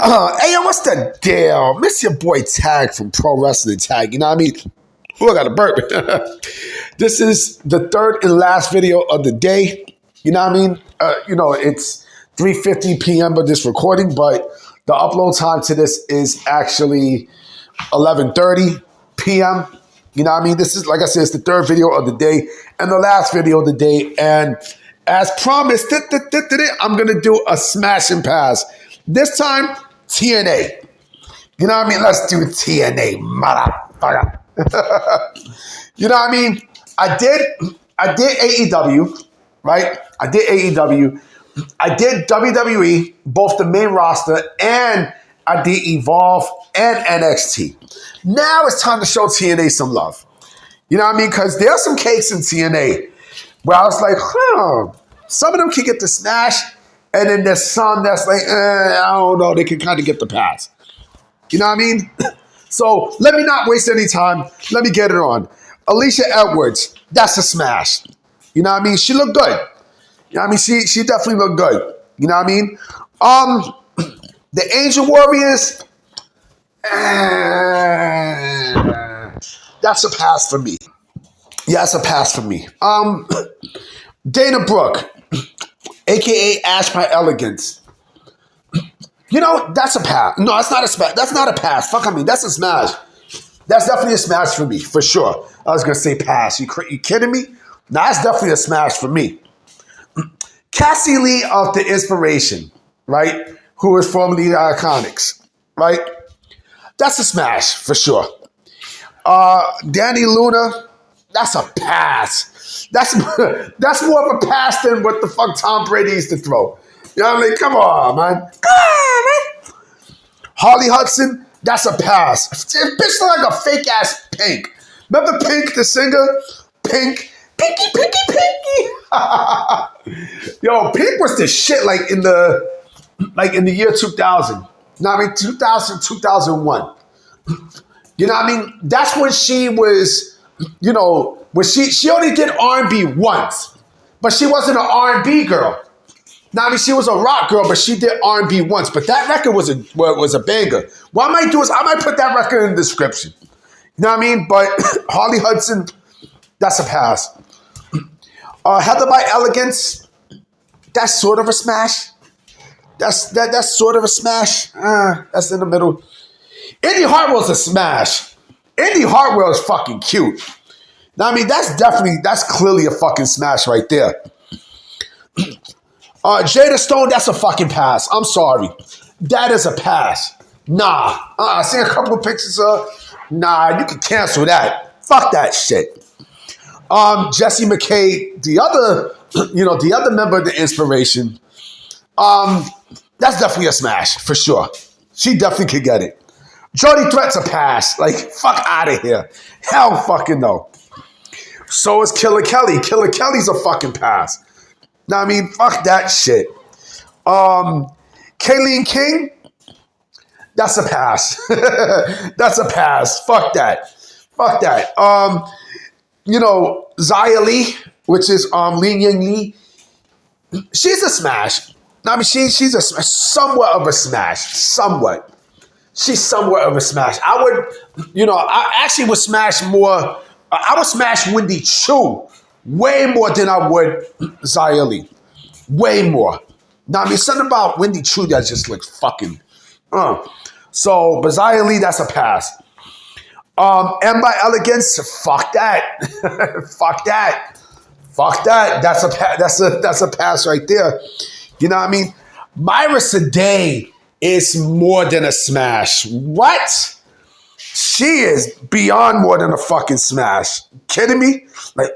Hey, yo, what's the deal? Miss your boy Tag from Pro Wrestling Tag. You know what I mean? Oh, I got a burp. This is the third and last video of the day. You know what I mean? It's 3:50 p.m. of this recording, but the upload time to this is actually 11:30 p.m. You know what I mean? This is, like I said, it's the third video of the day and the last video of the day. And as promised, I'm going to do a smash and pass. This time, TNA. You know what I mean? Let's do TNA, motherfucker. You know what I mean? I did AEW, right? I did AEW. I did WWE, both the main roster, and I did Evolve and NXT. Now it's time to show TNA some love. You know what I mean? Because there's some cakes in TNA where I was like, some of them can get the smash, and then there's some that's like, I don't know, they can kind of get the pass. You know what I mean? So let me not waste any time. Let me get it on. Alicia Edwards, that's a smash. You know what I mean? She looked good. You know what I mean? She definitely looked good. You know what I mean? The Angel Warriors, that's a pass for me. Yeah, that's a pass for me. Dana Brooke, a.k.a. Ash by Elegance. You know, that's a pass. No, that's not a smash. That's not a pass. Fuck, I mean, that's a smash. That's definitely a smash for me, for sure. I was going to say pass. You kidding me? No, that's definitely a smash for me. Cassie Lee of The Inspiration, right? Who is formerly the Iconics, right? That's a smash, for sure. Danny Luna, that's a pass. That's more of a pass than what the fuck Tom Brady used to throw. You know what I mean? Come on, man. Come on, man. Harley Hudson, that's a pass. This bitch look like a fake-ass Pink. Remember Pink, the singer? Pink. Pinky, pinky, pinky. Yo, Pink was the shit like in the year 2000. You know what I mean? 2000, 2001. You know what I mean? That's when she was, you know, when she only did R&B once. But she wasn't an R&B girl. Now, I mean, she was a rock girl, but she did R&B once. But that record was a banger. What I might do is I might put that record in the description. You know what I mean? But Harley Hudson, that's a pass. Heather by Elegance, that's sort of a smash. That's sort of a smash. That's in the middle. Indy Hartwell's a smash. Indy Hartwell is fucking cute. Now, I mean, that's clearly a fucking smash right there. Jada Stone, that's a fucking pass. I'm sorry. That is a pass. Nah. I seen a couple of pictures of nah, you can cancel that. Fuck that shit. Jessie McKay, the other member of The Inspiration, that's definitely a smash, for sure. She definitely could get it. Jody Threat's a pass. Like, fuck out of here. Hell fucking no. So is Killer Kelly. Killer Kelly's a fucking pass. Now, I mean, fuck that shit. Kayleen King, that's a pass. That's a pass. Fuck that. Fuck that. Xia Li, which is Li Ying Li, she's a smash. I mean, she's a somewhat of a smash. Somewhat. She's somewhat of a smash. I actually would smash more. I would smash Wendy Chu way more than I would Xia Li. Way more. Now, I mean, something about Wendy Chu that just looks fucking. So, but Xia Li, that's a pass. M by Elegance, fuck that. Fuck that. Fuck that. That's a pass right there. You know what I mean? Myra Sadeh is more than a smash. What? She is beyond more than a fucking smash. Kidding me? Like,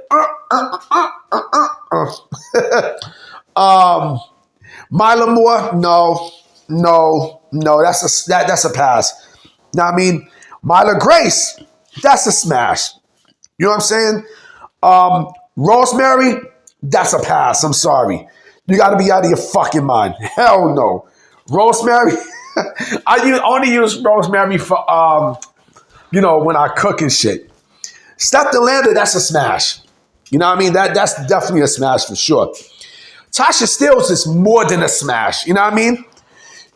Mila Moore, no, that's a pass. Now, I mean, Myla Grace, that's a smash. You know what I'm saying? Rosemary, that's a pass. I'm sorry. You got to be out of your fucking mind. Hell no. Rosemary, I only use rosemary for, when I cook and shit. Steph DeLander, that's a smash. You know what I mean? That's definitely a smash for sure. Tasha Steelz is more than a smash. You know what I mean?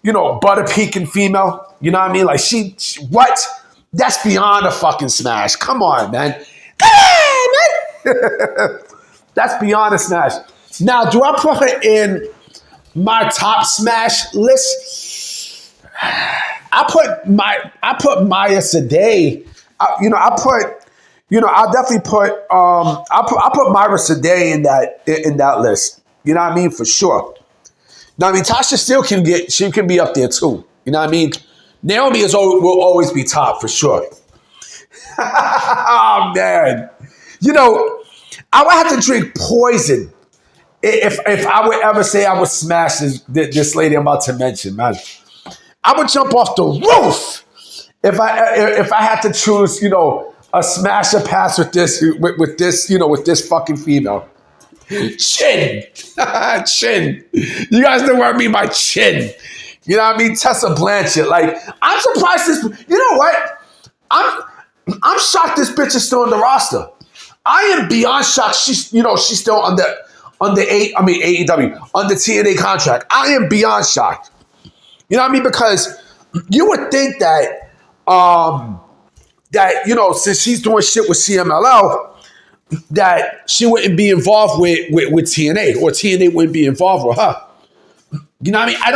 butter pecan female. You know what I mean? Like she what? That's beyond a fucking smash. Come on, man. Come on, man. That's beyond a smash. Now, do I put her in my top smash list? I put Maya Sadeh. I'll definitely put I put Myra Sadeh in that list. You know what I mean? For sure. Now, I mean, Tasha still can be up there too. You know what I mean? Naomi will always be top for sure. Oh man. I would have to drink poison if I would ever say I would smash this lady I'm about to mention, man. I would jump off the roof if I had to choose, a smash or pass with this fucking female. Chin. Chin. You guys know what I mean by chin. You know what I mean? Tessa Blanchett. Like, I'm surprised this. You know what? I'm shocked this bitch is still on the roster. I am beyond shocked. She's still on the AEW, on the TNA contract. I am beyond shocked. You know what I mean? Because you would think that since she's doing shit with CMLL, that she wouldn't be involved with TNA, or TNA wouldn't be involved with her. You know what I mean? I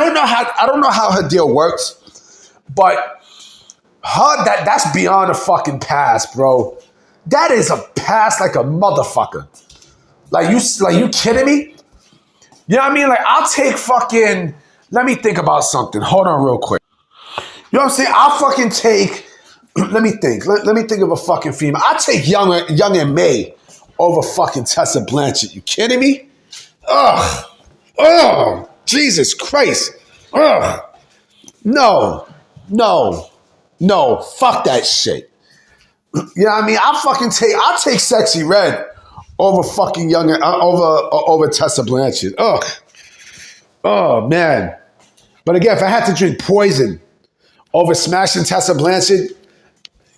don't know how her deal works, but that's beyond a fucking pass, bro. That is a pass like a motherfucker. Like you kidding me? You know what I mean? Like, I'll take fucking. Let me think about something. Hold on, real quick. You know what I'm saying? I'll fucking take. Let me think. Let me think of a fucking female. I'll take Young and May over fucking Tessa Blanchett. You kidding me? Ugh. Oh, Jesus Christ. Ugh. No. Fuck that shit. You know what I mean? I'll take Sexy Red over fucking over Tessa Blanchett. Ugh. Oh man. But again, if I had to drink poison over smashing Tessa Blanchett,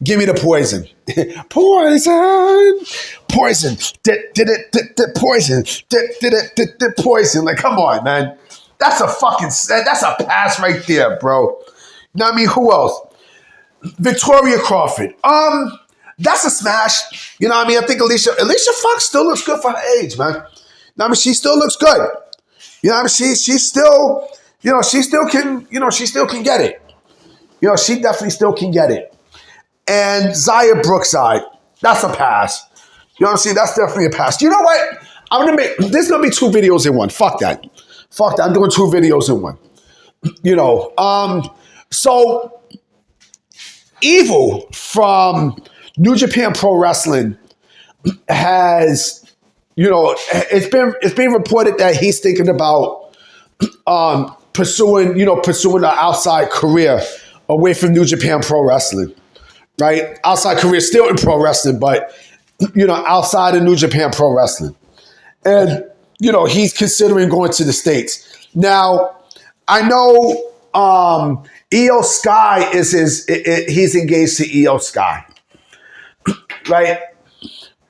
give me the poison. Poison. Poison. Like, come on, man. That's a pass right there, bro. You know what I mean? Who else? Victoria Crawford. That's a smash. You know what I mean? I think Alicia Fox still looks good for her age, man. You know what I mean? She still looks good. You know what I mean? She still can get it. She definitely still can get it. And Zaya Brookside, that's a pass. You know what I'm saying? That's definitely a pass. You know what? There's gonna be 2 videos in one. Fuck that. I'm doing 2 videos in one. So Evil from New Japan Pro Wrestling has, it's been reported that he's thinking about pursuing an outside career away from New Japan Pro Wrestling. Right? Outside career, still in pro wrestling, but, outside of New Japan Pro Wrestling. And, he's considering going to the States. Now, I know EO Sky he's engaged to EO Sky. Right?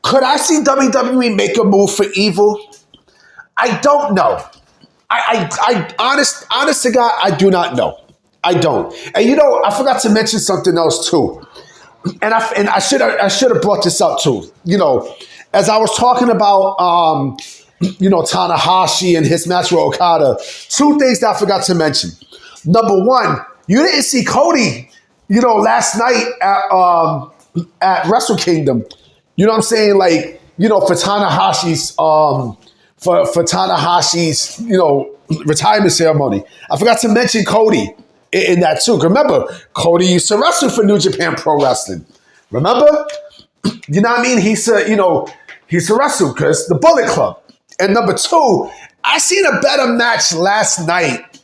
Could I see WWE make a move for Evil? I don't know. I honest to God, I do not know. I don't. And I forgot to mention something else too. And I should have brought this up too. As I was talking about Tanahashi and his match with Okada, 2 things that I forgot to mention. Number 1, you didn't see Cody, last night at Wrestle Kingdom. You know what I'm saying? Like, for Tanahashi's retirement ceremony. I forgot to mention Cody in that too. Remember, Cody used to wrestle for New Japan Pro Wrestling. Remember? You know what I mean? He used to wrestle because the Bullet Club. And number 2, I seen a better match last night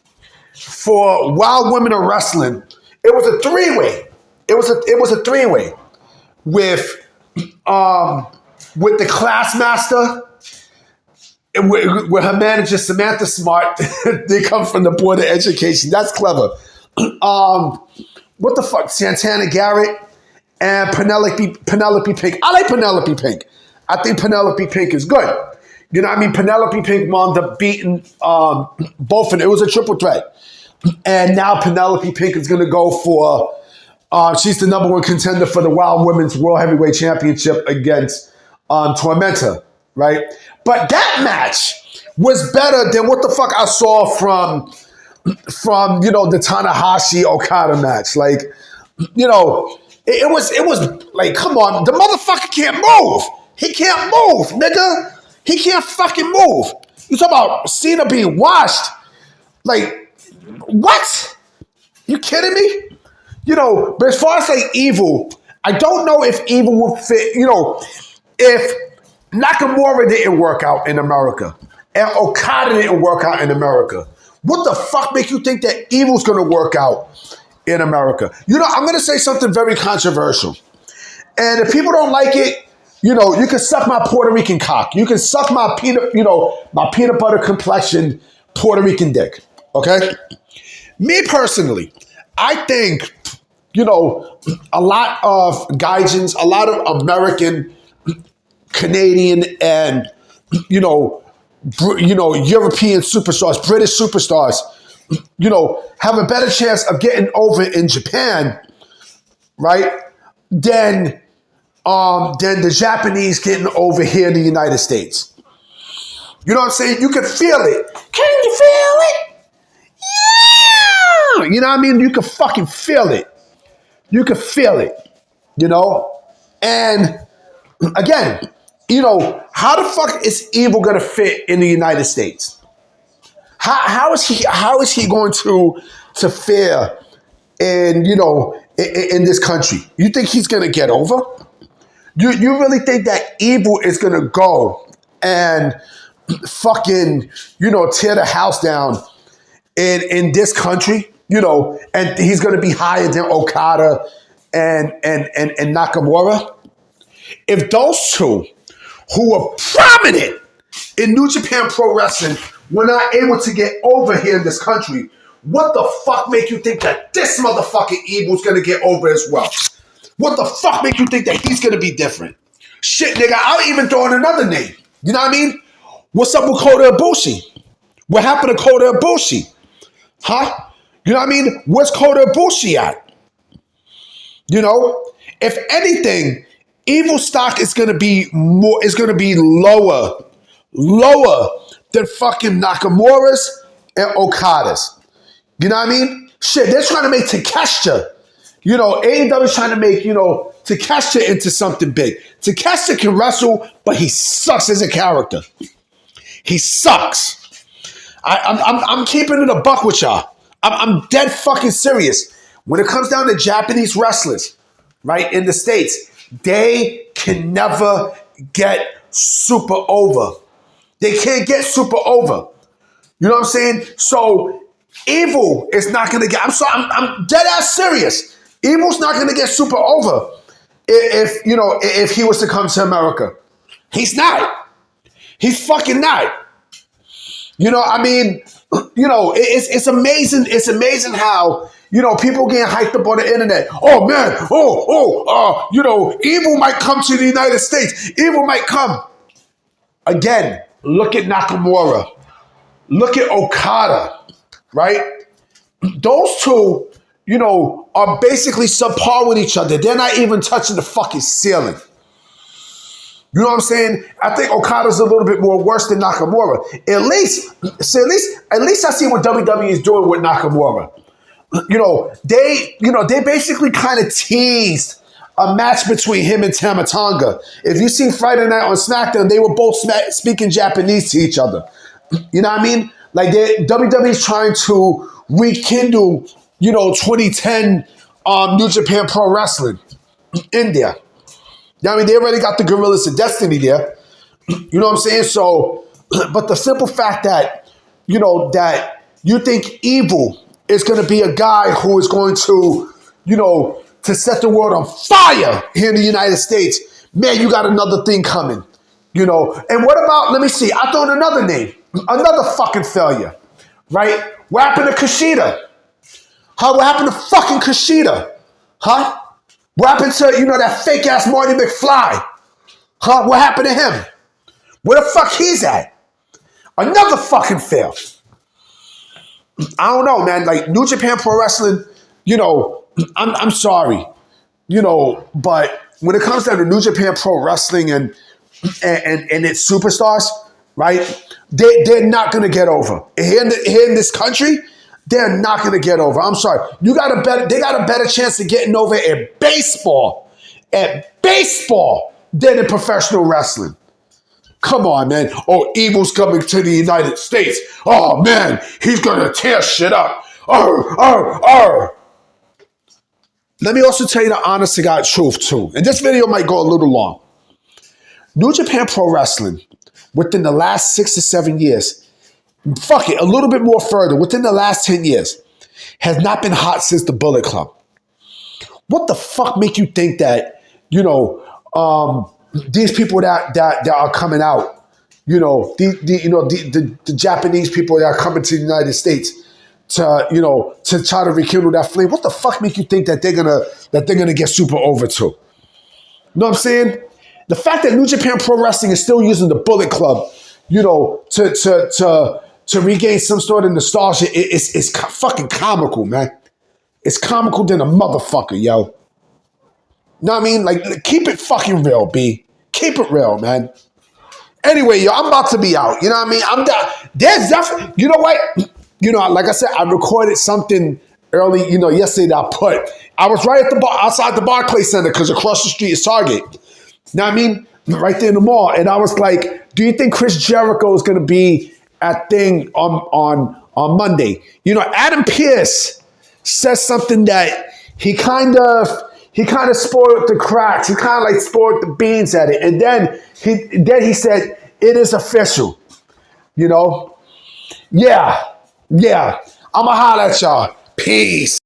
for Wild Women of Wrestling. It was a 3-way. It was a 3-way with the Classmaster and with her manager Samantha Smart. They come from the Board of Education. That's clever. What the fuck? Santana Garrett and Penelope Pink. I like Penelope Pink. I think Penelope Pink is good. You know what I mean? Penelope Pink wound up beating both of them. It was a triple threat. And now Penelope Pink is going to go for, she's the number one contender for the Wild Women's World Heavyweight Championship against Tormenta, right? But that match was better than what the fuck I saw from the Tanahashi Okada match. Like, it was like, come on, the motherfucker can't move. He can't move, nigga. He can't fucking move. You talk about Cena being washed. Like, what? You kidding me? But as far as like Evil, I don't know if Evil will fit, if Nakamura didn't work out in America and Okada didn't work out in America, what the fuck make you think that Evil's going to work out in America? I'm going to say something very controversial. And if people don't like it, you can suck my Puerto Rican cock. You can suck my my peanut butter complexion Puerto Rican dick. Okay? Me personally, I think, a lot of Gaijins, a lot of American, Canadian, and, European superstars, British superstars, have a better chance of getting over in Japan, right, than the Japanese getting over here in the United States. You know what I'm saying? You can feel it. Can you feel it? Yeah! You know what I mean? You can fucking feel it. You can feel it, And again, how the fuck is Evil gonna fit in the United States? How is he going to fare in in this country? You think he's gonna get over? You really think that Evil is gonna go and fucking tear the house down in this country? And he's going to be higher than Okada and Nakamura. If those two, who are prominent in New Japan Pro Wrestling, were not able to get over here in this country, what the fuck make you think that this motherfucking Evil's going to get over as well? What the fuck make you think that he's going to be different? Shit, nigga, I'll even throw in another name. You know what I mean? What's up with Kota Ibushi? What happened to Kota Ibushi? Huh? You know what I mean? Where's Kota Ibushi at? If anything, Evil stock is gonna be lower than fucking Nakamura's and Okada's. You know what I mean? Shit, they're trying to make Takeshita. AEW's trying to make, Takeshita into something big. Takeshita can wrestle, but he sucks as a character. He sucks. I'm keeping it a buck with y'all. I'm dead fucking serious. When it comes down to Japanese wrestlers, right, in the States, they can never get super over. They can't get super over. You know what I'm saying? So Evil is not going to get, I'm dead ass serious. Evil's not going to get super over if he was to come to America. He's not. He's fucking not. It's amazing. It's amazing how, people getting hyped up on the internet. Oh man, Evil might come to the United States. Evil might come. Again, look at Nakamura. Look at Okada, right? Those two, are basically subpar with each other. They're not even touching the fucking ceiling. You know what I'm saying? I think Okada's a little bit more worse than Nakamura. At least I see what WWE is doing with Nakamura. They basically kind of teased a match between him and Tama Tonga. If you see Friday Night on SmackDown, they were both speaking Japanese to each other. You know what I mean? Like WWE's trying to rekindle, 2010 New Japan Pro Wrestling in there. I mean, they already got the Gorillas of Destiny there. You know what I'm saying? So, but the simple fact that, that you think Evil is going to be a guy who is going to, to set the world on fire here in the United States, man, you got another thing coming, And what about, let me see, I throw in another name, another fucking failure, right? What happened to Kushida? Huh? What happened to fucking Kushida? Huh? What happened to, that fake-ass Marty McFly? Huh? What happened to him? Where the fuck he's at? Another fucking fail. I don't know, man. Like New Japan Pro Wrestling, you know, I'm sorry, you know, but when it comes down to New Japan Pro Wrestling and its superstars, right? They're not gonna get over here in this country. They're not gonna get over. I'm sorry. They got a better chance of getting over at baseball than in professional wrestling. Come on, man. Oh, Evil's coming to the United States. Oh, man, he's going to tear shit up. Arr. Let me also tell you the honest to God truth, too. And this video might go a little long. New Japan Pro Wrestling, within the last 6 to 7 years, a little bit more further, within the last 10 years, has not been hot since the Bullet Club. What the fuck make you think that, you know, these people that are coming out, you know, the Japanese people that are coming to the United States to try to rekindle that flame. What the fuck make you think that they're gonna get super over to? You know what I'm saying? The fact that New Japan Pro Wrestling is still using the Bullet Club, you know, to regain some sort of nostalgia, it's fucking comical, man. It's comical than a motherfucker, yo. Know what I mean? Like, keep it fucking real, B. Keep it real, man. Anyway, yo, I'm about to be out. You know what I mean? I'm down. There's definitely, you know what? You know, like I said, I recorded something early, you know, yesterday that I was right at the bar, outside the Barclays Center, because across the street is Target. You know what I mean? Right there in the mall. And I was like, do you think Chris Jericho is going to be at thing on Monday? You know, Adam Pearce says something that he kind of spoiled the cracks. He kind of like spoiled the beans at it. And then he said, it is official. You know? Yeah. I'm going to holler at y'all. Peace.